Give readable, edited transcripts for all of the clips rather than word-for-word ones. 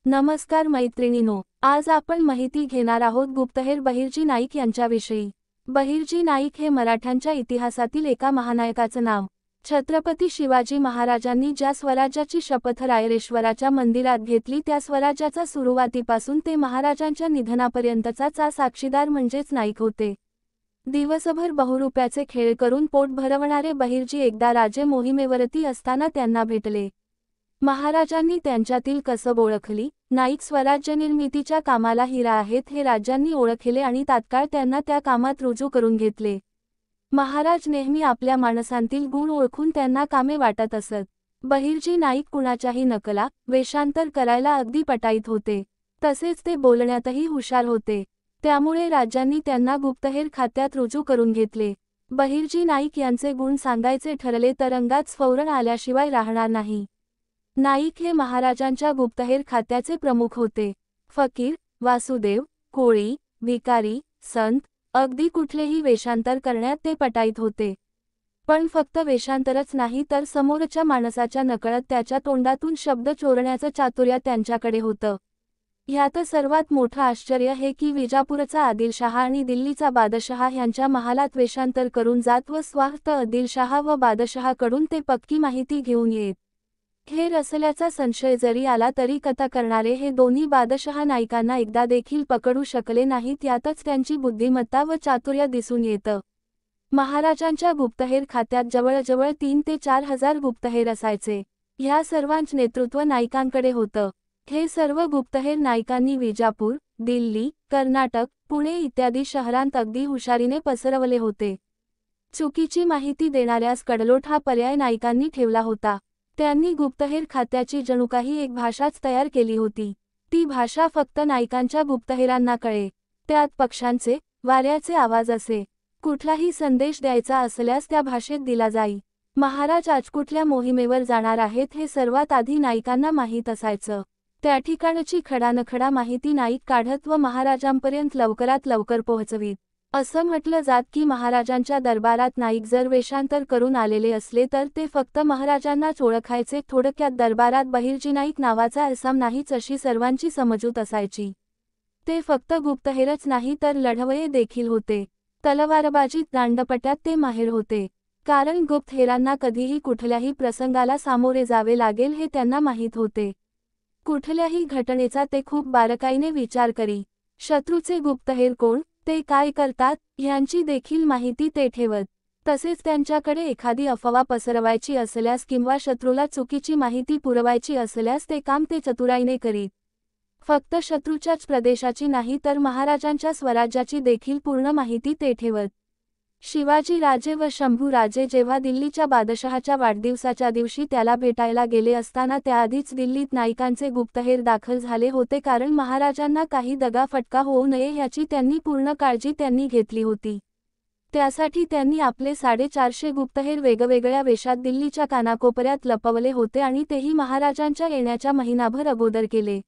नमस्कार मैत्रिणींनो, आज आपण माहिती घेणार आहोत गुप्तहेर बहिर्जी नाईक यांच्याविषयी। बहिर्जी नाईक हे मराठ्यांच्या इतिहासातील एका महानायकाचं नाव। छत्रपती शिवाजी महाराजांनी ज्या स्वराज्याची शपथ रायरेश्वराच्या मंदिरात घेतली त्या स्वराज्याचा सुरुवातीपासून ते महाराजांच्या निधनापर्यंतचा साक्षीदार म्हणजेच नाईक होते। दिवसभर बहुरूप्याचे खेळ करून पोट भरवणारे बहिर्जी एकदा राजे मोहिमेवरती असताना त्यांना भेटले। महाराजांनी त्यांच्यातील कसब ओळखली। नाईक स्वराज्यनिर्मितीच्या कामाला हिरा आहेत हे राजांनी ओळखले आणि तात्काळ त्यांना त्या कामात रुजू करून घेतले। महाराज नेहमी आपल्या माणसांतील गुण ओळखून त्यांना कामे वाटत असत। बहिर्जी नाईक कुणाच्याही नकला, वेषांतर करायला अगदी पटाईत होते। तसेच ते बोलण्यातही हुशार होते। त्यामुळे राजांनी त्यांना गुप्तहेर खात्यात रुजू करून घेतले। बहिर्जी नाईक यांचे गुण सांगायचे ठरले तर अंगात स्फुरण आल्याशिवाय राहणार नाही। नाईक हे महाराजांच्या गुप्तहेर खात्याचे प्रमुख होते। फकीर, वासुदेव, कोळी, भिकारी, संत, अगदी कुठलेही वेषांतर करण्यात ते पटाईत होते। पण फक्त वेषांतरच नाही तर समोरच्या माणसाच्या नकळत त्याच्या तोंडातून शब्द चोरण्याचं चातुर्य त्यांच्याकडे होतं। ह्यात सर्वात मोठं आश्चर्य हे की विजापूरचा आदिलशाह आणि दिल्लीचा बादशहा ह्यांच्या महालात वेषांतर करून जात व स्वतः आदिलशाह व बादशहाकडून ते पक्की माहिती घेऊन येत। हेर असल्याचा संशय जरी आला तरी कथा करणारे हे दोन्ही बादशहा नाईकांना एकदा देखील पकडू शकले नाहीत। यातच त्यांची बुद्धिमत्ता व चातुर्य दिसून येतं। महाराजांच्या गुप्तहेर खात्यात जवळजवळ 3 ते 4 हजार गुप्तहेर असायचे। ह्या सर्वांचे नेतृत्व नाईकांकडे होतं। हे सर्व गुप्तहेर नाईकांनी विजापूर, दिल्ली, कर्नाटक, पुणे इत्यादी शहरांत अगदी हुशारीने पसरवले होते। चुकीची माहिती देणाऱ्यास कडलोट हा पर्याय नाईकांनी ठेवला होता। त्यांनी गुप्तहेर खात्याची जणू काही एक भाषाच तयार केली होती। ती भाषा फक्त नाईकांच्या गुप्तहेरांना कळे। त्यात पक्ष्यांचे, वाऱ्याचे आवाज असे। कुठलाही संदेश द्यायचा असल्यास त्या भाषेत दिला जाई। महाराज आज कुठल्या मोहिमेवर जाणार आहेत हे सर्वात आधी नाईकांना माहीत असायचं। त्या ठिकाणची खडानखडा माहिती नाईक काढत व महाराजांपर्यंत लवकरात लवकर पोहोचवीत। असं म्हटलं जात की महाराजांच्या दरबारात नाईक जर वेषांतर करून आलेले असले तर ते फक्त महाराजांनाच ओळखायचे। थोडक्यात दरबारात बहिर्जी नाईक नावाचा असम नाहीच अशी सर्वांची समजूत असायची। ते फक्त गुप्तहेरच नाही तर लढवय्ये देखील होते। तलवारबाजीत, दांडपट्यात ते माहिर होते। कारण गुप्तहेरांना कधीही कुठल्याही प्रसंगाला सामोरे जावे लागेल हे त्यांना माहीत होते। कुठल्याही घटनेचा ते खूप बारकाईने विचार करी। शत्रूचे गुप्तहेर कोण, ते काय करतात ह्यांची देखील माहिती ते ठेवत। तसेच त्यांच्याकडे एखादी अफवा पसरवायची असल्यास किंवा शत्रूला चुकीची माहिती पुरवायची असल्यास ते काम ते चतुराईने करीत। फक्त शत्रूच्याच प्रदेशाची नाही तर महाराजांच्या स्वराज्याची देखील पूर्ण माहिती ते ठेवत। शिवाजी राजे व शंभू राजे जेव्हा दिल्लीच्या बादशहाच्या वाढदिवसाच्या दिवशी त्याला भेटायला गेले असताना त्याआधीच दिल्लीत नाईकांचे गुप्तहेर दाखल झाले होते। कारण महाराजांना काही दगाफटका होऊ नये ह्याची त्यांनी पूर्ण काळजी त्यांनी घेतली होती। त्यासाठी त्यांनी आपले 450 गुप्तहेर वेगवेगळ्या वेशात दिल्लीच्या कानाकोपऱ्यात लपवले होते आणि तेही महाराजांच्या येण्याच्या महिनाभर अगोदर केले।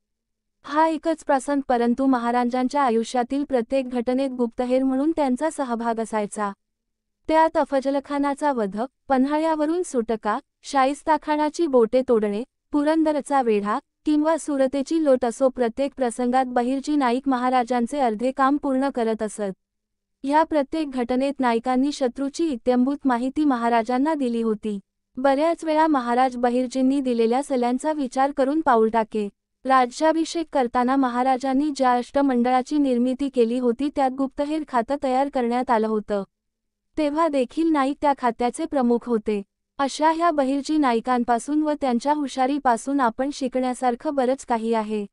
हा एकच प्रसंग परंतु महाराजांच्या आयुष्यातील प्रत्येक घटनेत गुप्तहेर म्हणून त्यांचा सहभाग असायचा। त्यात अफजलखानाचा वध, पन्हाळ्यावरून सुटका, शाहिस्ताखानाची बोटे तोडणे, पुरंदरचा वेढा किंवा सुरतेची लोट असो प्रत्येक प्रसंगात बहिर्जी नाईक महाराजांचे अर्धे काम पूर्ण करत असत। ह्या प्रत्येक घटनेत नाईकांनी शत्रूची इत्यंभूत माहिती महाराजांना दिली होती। बऱ्याच वेळा महाराज बहिर्जींनी दिलेल्या सल्ल्यांचा विचार करून पाऊल टाके। राज्याभिषेक करताना महाराजांनी ज्या अष्टमंडळाची निर्मिती केली होती त्यात गुप्तहेर खातं तयार करण्यात आलं होतं। तेव्हा देखील नाईक त्या खात्याचे प्रमुख होते। अशा ह्या बहिर्जी नाईकांपासून व त्यांच्या हुशारीपासून आपण शिकण्यासारखं बरंच काही आहे।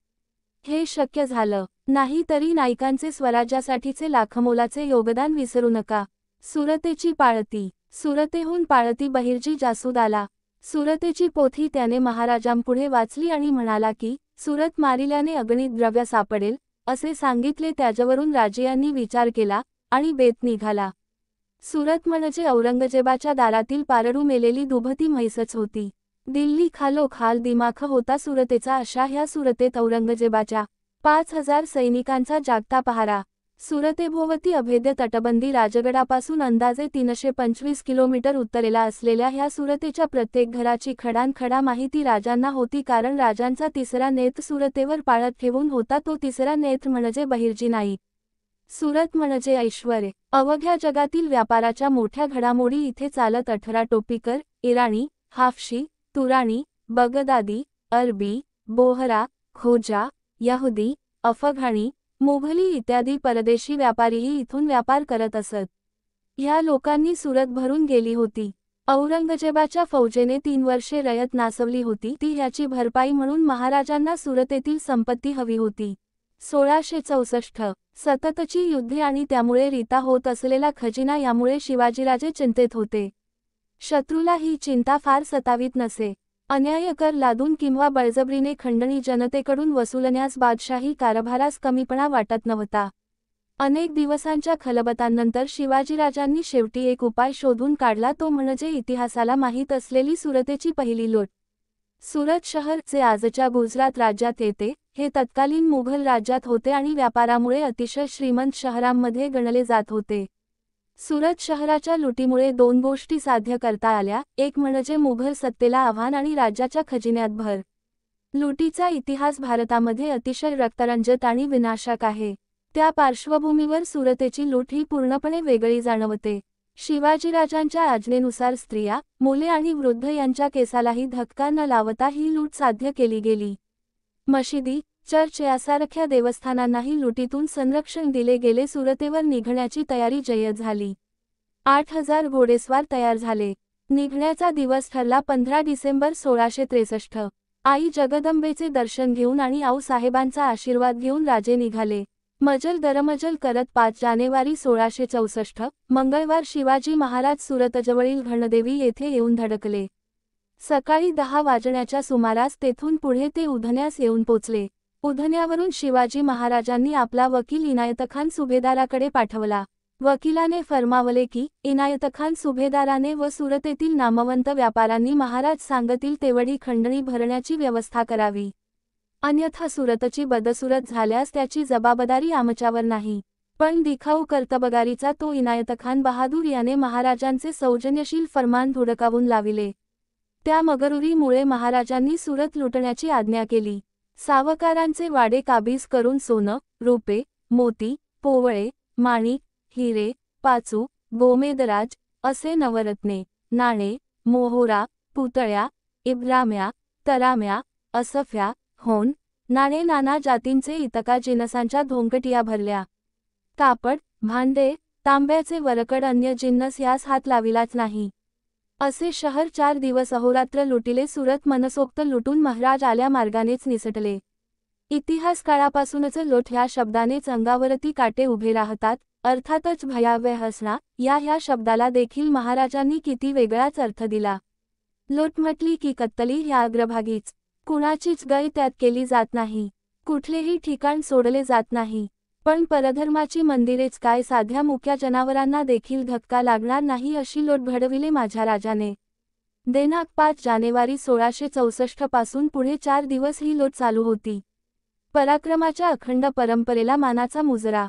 हे शक्य झालं नाही तरी नाईकांचे स्वराज्यासाठीचे लाखमोलाचे योगदान विसरू नका। सुरतेची पाळती, सुरतेहून पाळती बहिर्जी जासूद आला। सुरतेची पोथी त्याने महाराजांपुढे वाचली आणि म्हणाला की सुरत मारिल्याने अगणित द्रव्य सापडेल असे सांगितले। त्याच्यावरून राजेयांनी विचार केला आणि बेत निघाला। सुरत म्हणजे औरंगजेबाच्या दारातील पारडू मेलेली दुभती म्हैसच होती। दिल्ली खालोखाल दिमाख होता सुरतेचा। अशा ह्या सुरतेत औरंगजेबाच्या 5000 सैनिकांचा जागता पहारा। सुरतेभोवती अभेद्य तटबंदी राजगडापासून अंदाजे 325 किलोमीटर उत्तरेला असलेल्या ह्या सुरतेच्या प्रत्येक घराची खडानखडा माहिती राजांना होती, कारण राजांचा तिसरा नेत्र सुरतेवर पाळत ठेवून होता. तो तिसरा नेत्र म्हणजे बहिर्जी नाईक. सुरत म्हणजे ऐश्वर्य. अवघ्या जगातील व्यापाराच्या मोठ्या घडामोडी इथे चालत. 18 टोपीकर, इराणी, हाफशी, तुराणी, बगदादी, अरबी, बोहरा, खोजा, यहुदी, अफगाणी, मुघली इत्यादी परदेशी व्यापारीही इथून व्यापार करत असत. ह्या लोकांनी सुरत भरून गेली होती. औरंगजेबाच्या फौजेने 3 वर्षे रयत नासवली होती. ती ह्याची भरपाई म्हणून महाराजांना सुरतेतील संपत्ती हवी होती. 1664 सततची युद्धे आणि त्यामुळे रिता होत असलेला खजिना यामुळे शिवाजीराजे चिंतेत होते. शत्रूला ही चिंता फार सतावीत नसे. अन्याय कर लादून किंवा बळजबरीने खंडणी जनतेकडून वसुलण्यास बादशाही कारभारास कमीपणा वाटत नव्हता. अनेक दिवसांच्या खलबतांनंतर शिवाजीराजांनी शेवटी एक उपाय शोधून काढला. तो म्हणजे इतिहासाला माहीत असलेली सुरतेची पहिली लूट. सुरत शहर, जे आजच्या गुजरात राज्यात येते, हे तत्कालीन मुघल राज्यात होते आणि व्यापारामुळे अतिशय श्रीमंत शहरांमध्ये गणले जात होते. सुरत शहराच्या लुटीमुळे 2 गोष्टी साध्य करता आल्या. एक म्हणजे मुघल सत्तेला आव्हान आणि राज्याच्या खजिन्यात भर. लुटीचा इतिहास भारतामध्ये अतिशय रक्तरंजित आणि विनाशक आहे. त्या पार्श्वभूमीवर सुरतेची लूट ही पूर्णपणे वेगळी जाणवते. शिवाजीराजांच्या आज्ञेनुसार स्त्रिया, मुले आणि वृद्ध यांच्या केसालाही धक्का न लावता ही लूट साध्य केली गेली. मशिदी, चर्च यासारख्या देवस्थानांनाही लुटीतून संरक्षण दिले गेले. सुरतेवर निघण्याची तयारी जय्यत झाली. 8000 घोडेस्वार तयार झाले. निघण्याचा दिवस ठरला 15 डिसेंबर 1663. आई जगदंबेचे दर्शन घेऊन आणि आऊसाहेबांचा आशीर्वाद घेऊन राजे निघाले. मजल दरमजल करत 5 जानेवारी 1664 मंगळवार शिवाजी महाराज सुरतजवळील घणदेवी येथे येऊन धडकले. सकाळी 10 वाजण्याच्या सुमारास तेथून पुढे ते उधन्यास येऊन पोचले. उधन्यावरून शिवाजी महाराजांनी आपला वकील इनायतखान सुभेदाराकडे पाठवला. वकिलाने फर्मावले की इनायतखान सुभेदाराने व सुरतेतील नामवंत व्यापाऱ्यांनी महाराज सांगतील तेवढी खंडणी भरण्याची व्यवस्था करावी. अन्यथा सुरतची बदसुरत झाल्यास त्याची जबाबदारी आमच्यावर नाही. पण दिखाऊ कर्तबगारीचा तो इनायतखान बहादूर याने महाराजांचे सौजन्यशील फरमान धुडकावून लाविले. त्या मगरुरीमुळे महाराजांनी सुरत लुटण्याची आज्ञा केली. सावकारांचे वाडे काबीज करून सोनं, रुपे, मोती, पोवळे, माणिक, हिरे, पाचू, गोमेदराज असे नवरत्ने, नाणे, मोहोरा, पुतळ्या, इब्राम्या, तराम्या, असफ्या, होन, नाणे नाना जातींचे इतका जिनसांच्या धोंकटिया भरल्या. कापड, भांडे, तांब्याचे वरकड अन्य जिन्नस यास हात लाविलाच नाही. असे शहर 4 दिवस अहोरात्र लुटिले. सुरत मनसोक्त लुटून महाराज आल्या मार्गानेच निसटले. इतिहास काळापासूनच लोट ह्या शब्दानेच अंगावरती काटे उभे राहतात. अर्थातच भयावह असणा या ह्या शब्दाला देखील महाराजांनी किती वेगळाच अर्थ दिला. लोट म्हटली की कत्तली ह्या अग्रभागीच. कुणाचीच गय त्यात केली जात नाही. कुठलेही ठिकाण सोडले जात नाही. पण परधर्माची मंदिरेच काय, साध्या मुक्या जनावरांना देखील धक्का लागणार नाही अशी लोट घडविले माझ्या राजाने. दिनांक 5 जानेवारी 1664 पासून पुढे 4 दिवस ही लोट चालू होती. पराक्रमाच्या अखंड परंपरेला मानाचा मुजरा.